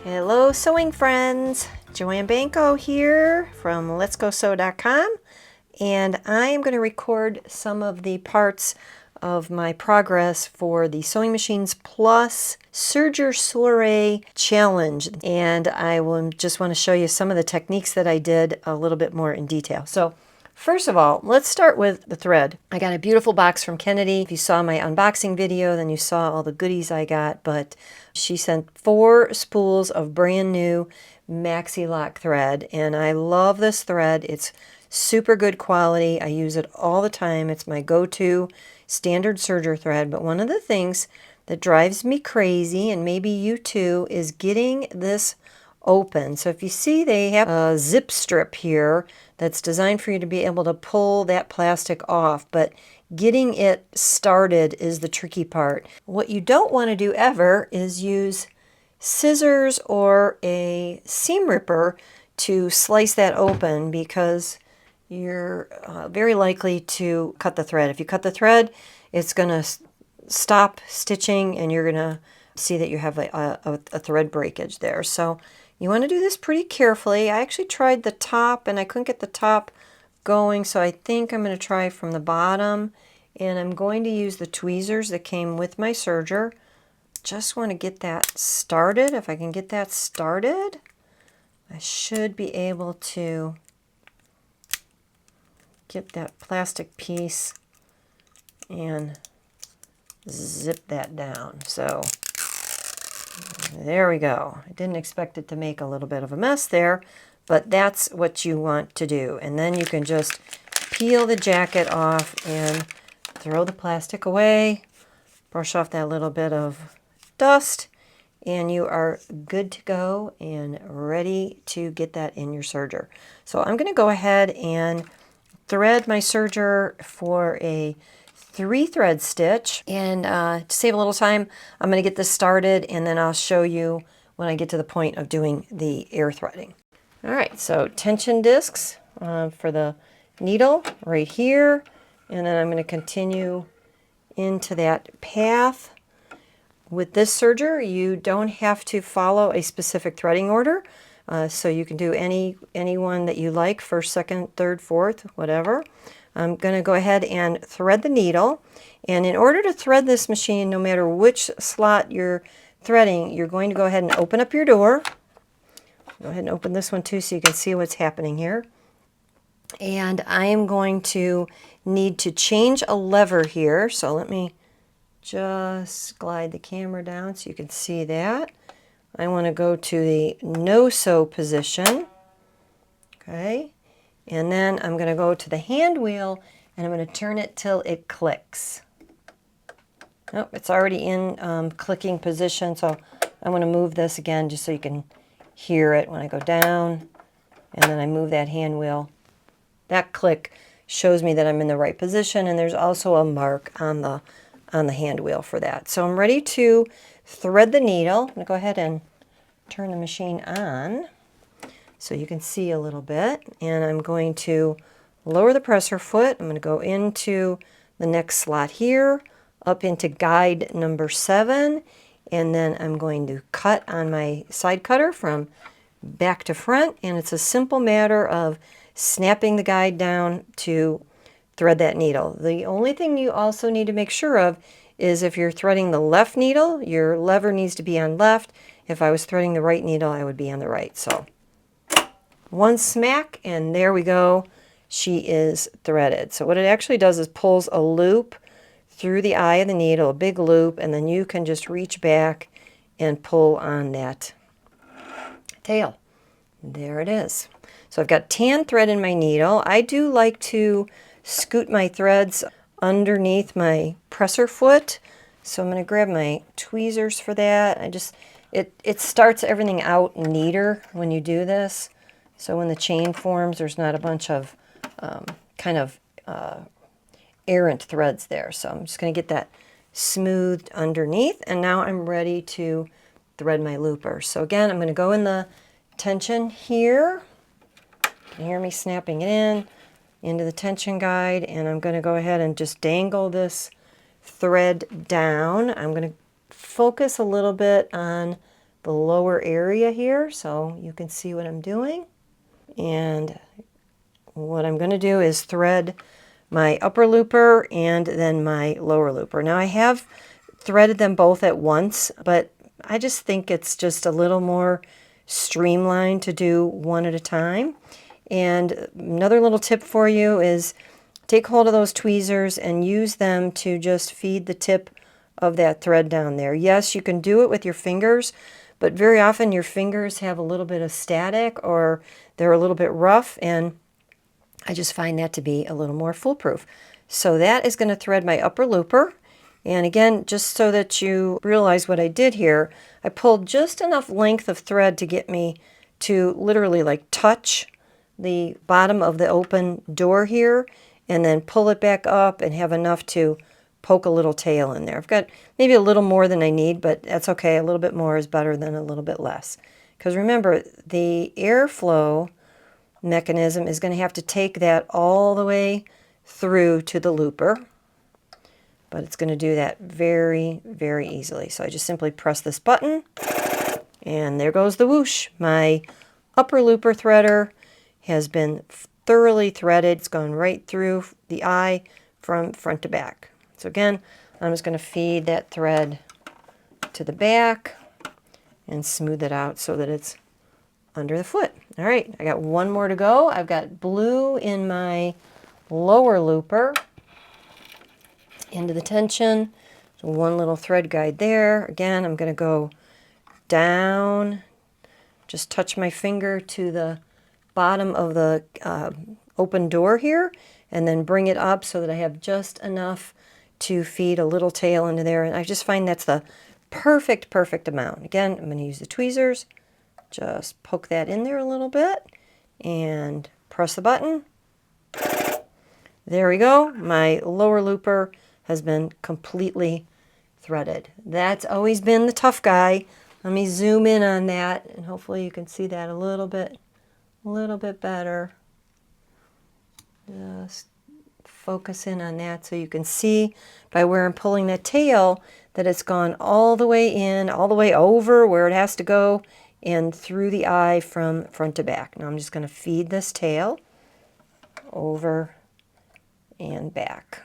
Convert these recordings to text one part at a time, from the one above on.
Hello sewing friends, Joanne Banko here from letsgosew.com, and I am going to record some of the parts of my progress for the Sewing Machines Plus Serger Soiree Challenge, and I will just want to show you some of the techniques that I did a little bit more in detail. So first of all, let's start with the thread. I got a beautiful box from Kennedy. If you saw my unboxing video, then you saw all the goodies I got, but she sent 4 spools of brand new Maxi Lock thread, and I love this thread. It's super good quality. I use it all the time. It's my go-to standard serger thread, but one of the things that drives me crazy, and maybe you too, is getting this open. So if you see, they have a zip strip here that's designed for you to be able to pull that plastic off, but getting it started is the tricky part. What you don't want to do ever is use scissors or a seam ripper to slice that open, because you're very likely to cut the thread. If you cut the thread, it's going to stop stitching and you're going to see that you have a thread breakage there. So you want to do this pretty carefully. I actually tried the top and I couldn't get the top going, so I think I'm going to try from the bottom, and I'm going to use the tweezers that came with my serger. Just want to get that started. If I can get that started, I should be able to get that plastic piece and zip that down. So there we go. I didn't expect it to make a little bit of a mess there, but that's what you want to do. And then you can just peel the jacket off and throw the plastic away, brush off that little bit of dust, and you are good to go and ready to get that in your serger. So I'm going to go ahead and thread my serger for a 3-thread stitch, and to save a little time, I'm going to get this started, and then I'll show you when I get to the point of doing the air threading. All right, so tension discs for the needle right here, and then I'm going to continue into that path. With this serger, you don't have to follow a specific threading order, so you can do any one that you like, first, second, third, fourth, whatever. I'm going to go ahead and thread the needle, and in order to thread this machine, no matter which slot you're threading, you're going to go ahead and open up your door. Go ahead and open this one too so you can see what's happening here. And I am going to need to change a lever here, so let me just glide the camera down so you can see that. I want to go to the no-sew position, okay, and then I'm going to go to the hand wheel and I'm going to turn it till it clicks. Oh, it's already in clicking position, so I'm going to move this again just so you can hear it when I go down, and then I move that hand wheel. That click shows me that I'm in the right position, and there's also a mark on the hand wheel for that. So I'm ready to thread the needle. I'm going to go ahead and turn the machine on so you can see a little bit, and I'm going to lower the presser foot. I'm going to go into the next slot here, up into guide number 7, and then I'm going to cut on my side cutter from back to front, and it's a simple matter of snapping the guide down to thread that needle. The only thing you also need to make sure of is if you're threading the left needle, your lever needs to be on left. If I was threading the right needle, I would be on the right. So one smack, and there we go. She is threaded. So what it actually does is pulls a loop through the eye of the needle, a big loop, and then you can just reach back and pull on that tail. There it is. So I've got tan thread in my needle. I do like to scoot my threads underneath my presser foot, so I'm going to grab my tweezers for that. It starts everything out neater when you do this, so when the chain forms, there's not a bunch of errant threads there. So I'm just going to get that smoothed underneath, and now I'm ready to thread my looper. So again, I'm going to go in the tension here. You can hear me snapping it in into the tension guide, and I'm going to go ahead and just dangle this thread down. I'm going to focus a little bit on the lower area here so you can see what I'm doing. And what I'm going to do is thread my upper looper and then my lower looper. Now I have threaded them both at once, but I just think it's just a little more streamlined to do one at a time. And another little tip for you is take hold of those tweezers and use them to just feed the tip of that thread down there. Yes, you can do it with your fingers, but very often your fingers have a little bit of static or they're a little bit rough, and I just find that to be a little more foolproof. So that is going to thread my upper looper. And again, just so that you realize what I did here, I pulled just enough length of thread to get me to literally like touch the bottom of the open door here, and then pull it back up and have enough to poke a little tail in there. I've got maybe a little more than I need, but that's okay. A little bit more is better than a little bit less. Because remember, the airflow mechanism is going to have to take that all the way through to the looper, but it's going to do that very, very easily. So I just simply press this button, and there goes the whoosh. My upper looper threader has been thoroughly threaded. It's gone right through the eye from front to back. So again, I'm just going to feed that thread to the back and smooth it out so that it's under the foot. All right, I got one more to go. I've got blue in my lower looper into the tension. So one little thread guide there. Again, I'm going to go down, just touch my finger to the bottom of the open door here, and then bring it up so that I have just enough to feed a little tail into there. And I just find that's the perfect amount. Again, I'm going to use the tweezers. Just poke that in there a little bit and press the button. There we go. My lower looper has been completely threaded. That's always been the tough guy. Let me zoom in on that, and hopefully you can see that a little bit better. Just focus in on that so you can see by where I'm pulling that tail that it's gone all the way in, all the way over where it has to go, and through the eye from front to back. Now I'm just going to feed this tail over and back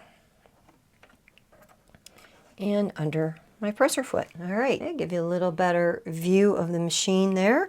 and under my presser foot. All right, I'll give you a little better view of the machine there.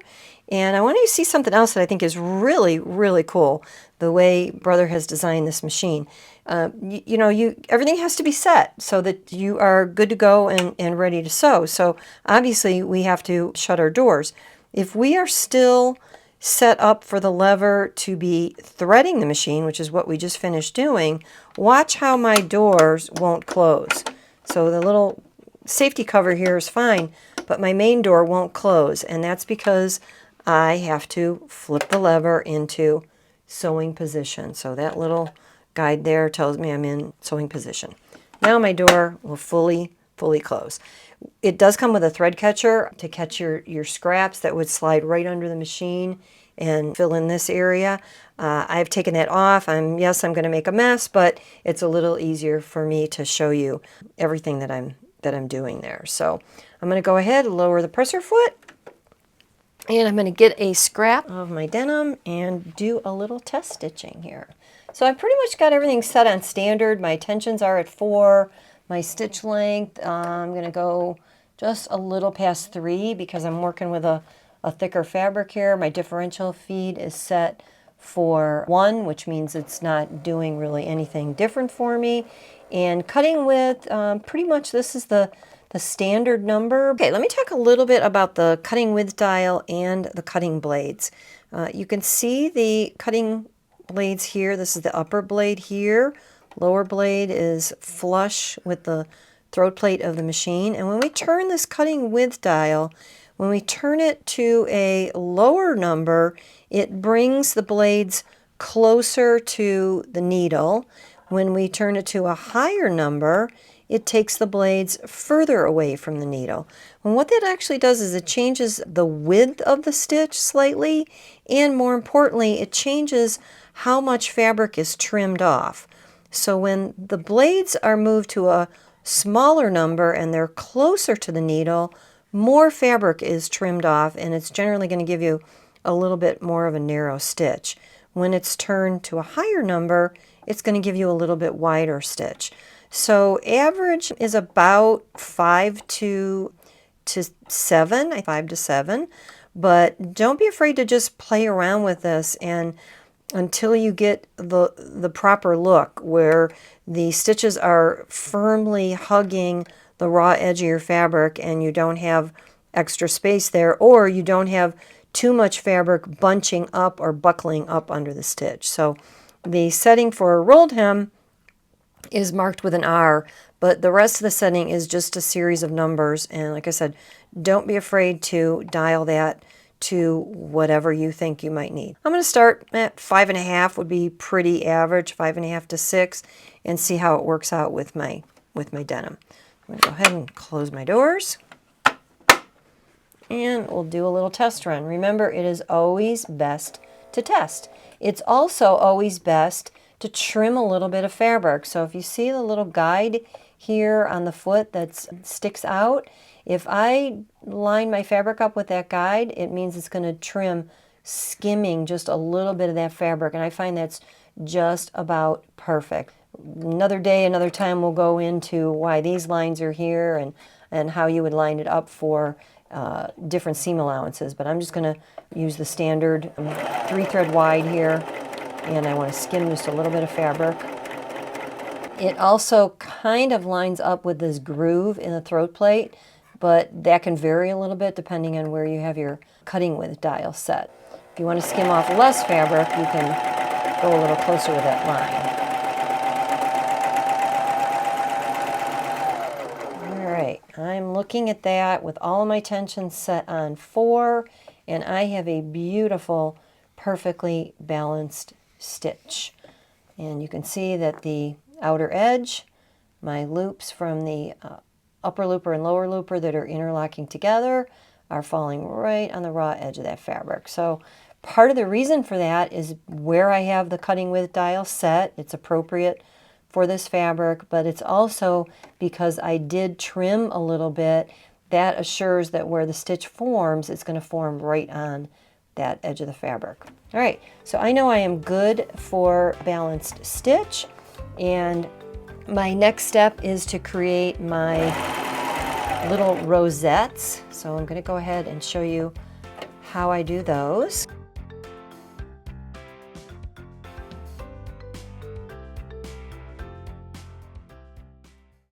And I want you to see something else that I think is really cool, the way Brother has designed this machine. Everything has to be set so that you are good to go and ready to sew. So obviously we have to shut our doors. If we are still set up for the lever to be threading the machine, which is what we just finished doing, watch how my doors won't close. So the little safety cover here is fine, but my main door won't close, and that's because I have to flip the lever into sewing position. So that little guide there tells me I'm in sewing position. Now my door will fully close. It does come with a thread catcher to catch your scraps that would slide right under the machine and fill in this area. I've taken that off. Yes, I'm going to make a mess, but it's a little easier for me to show you everything that I'm doing there. So I'm going to go ahead and lower the presser foot, and I'm going to get a scrap of my denim and do a little test stitching here. So I've pretty much got everything set on standard. My tensions are at 4. My stitch length, I'm going to go just a little past 3 because I'm working with a thicker fabric here. My differential feed is set for 1, which means it's not doing really anything different for me. And cutting width, pretty much this is the standard number. Okay, let me talk a little bit about the cutting width dial and the cutting blades. You can see the cutting blades here. This is the upper blade here. Lower blade is flush with the throat plate of the machine. And when we turn this cutting width dial, when we turn it to a lower number, it brings the blades closer to the needle. When we turn it to a higher number, it takes the blades further away from the needle. And what that actually does is it changes the width of the stitch slightly, and more importantly, it changes how much fabric is trimmed off. So when the blades are moved to a smaller number and they're closer to the needle, more fabric is trimmed off, and it's generally going to give you a little bit more of a narrow stitch. When it's turned to a higher number, it's going to give you a little bit wider stitch. So average is about 5 to 7, 5 to 7, but don't be afraid to just play around with this and until you get the proper look where the stitches are firmly hugging the raw edge of your fabric and you don't have extra space there, or you don't have too much fabric bunching up or buckling up under the stitch. So the setting for a rolled hem is marked with an R, but the rest of the setting is just a series of numbers. And like I said, don't be afraid to dial that to whatever you think you might need. I'm going to start at 5.5 would be pretty average, 5.5 to 6, and see how it works out with my denim. I'm going to go ahead and close my doors, and we'll do a little test run. Remember, it is always best to test. It's also always best to trim a little bit of fabric. So if you see the little guide here on the foot that sticks out, if I line my fabric up with that guide, it means it's going to trim skimming just a little bit of that fabric, and I find that's just about perfect. Another day, another time, we'll go into why these lines are here and how you would line it up for different seam allowances, but I'm just going to use the standard 3-thread wide here, and I want to skim just a little bit of fabric. It also kind of lines up with this groove in the throat plate, but that can vary a little bit depending on where you have your cutting width dial set. If you want to skim off less fabric, you can go a little closer with that line. All right, I'm looking at that with all of my tension set on 4, and I have a beautiful, perfectly balanced stitch. And you can see that the outer edge, my loops from the upper looper and lower looper that are interlocking together are falling right on the raw edge of that fabric. So part of the reason for that is where I have the cutting width dial set. It's appropriate for this fabric, but it's also because I did trim a little bit. That assures that where the stitch forms, it's going to form right on that edge of the fabric. All right, so I know I am good for balanced stitch, and my next step is to create my little rosettes. So I'm going to go ahead and show you how I do those.